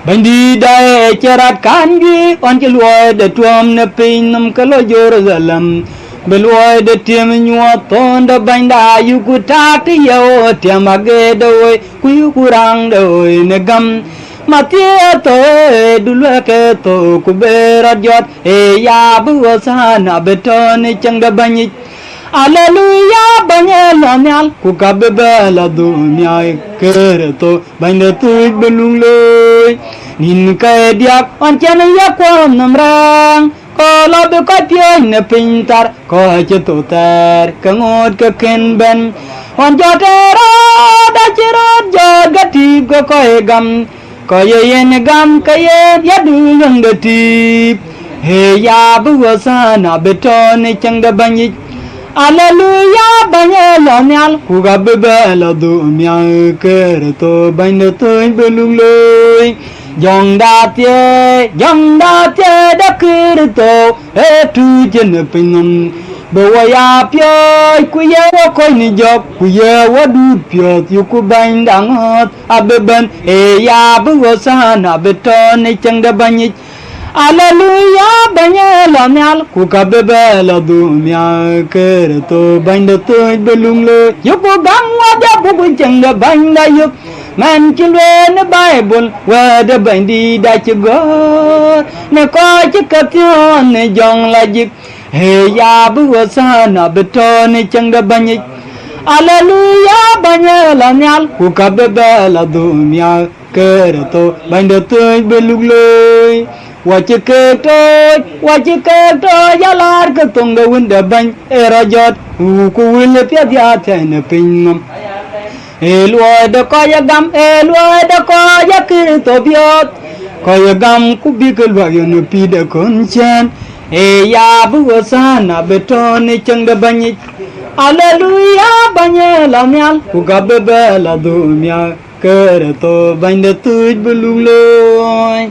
bánh đi đây charat kan gi on ke luai de tuam na pin nam kalo Jerusalem beluai de tiam nyua ton da bánh da yu ku ta ti yo tiam age doi ku yu kurang doi ne gam matia to dulu ke to ku berajat e ya bu sana beton chang da bany Alleluia banyal ku kabela dunia kerto banda tu belung loy nin ka diak on chana ya kwam namrang ko lobe ko pion ne pintar ko cheto tar kangot ka ken ben on jotera da chirot jogati ko gam ko yen gam ka ye ya du yang dati he ya bu sana beton chang da banyi Alleluia banyal ku gabela dunia kerto banda tu belung loy jong da tie da kerto tu jen pinum bawaya pyo ku ye wo ko ni jok ku ye wo du pyo yu ku banda ngot abeban e ya bu sana beton chang da banyi Alleluia banyal ku kabela dunia kerto banda tu belung lo yupu gangwa ja bu changa banda yup man children Bible wada bandi da chigo ne ko chikation ne jong la jik he ya bu sana beton changa banyi Alleluia banyal ku kabela dunia kerto banda tu belung lo Wachiketo yalar ke tonga winda bany erajot ku wile pia dia tene pingam elwa de koya gam elwa de koya kirto biot koya gam ku bikel wa yo pide konchan e ya bu sana beton chang da bany Alleluia banyela nyal ku gabela dunia kerto bany de tuj belung loy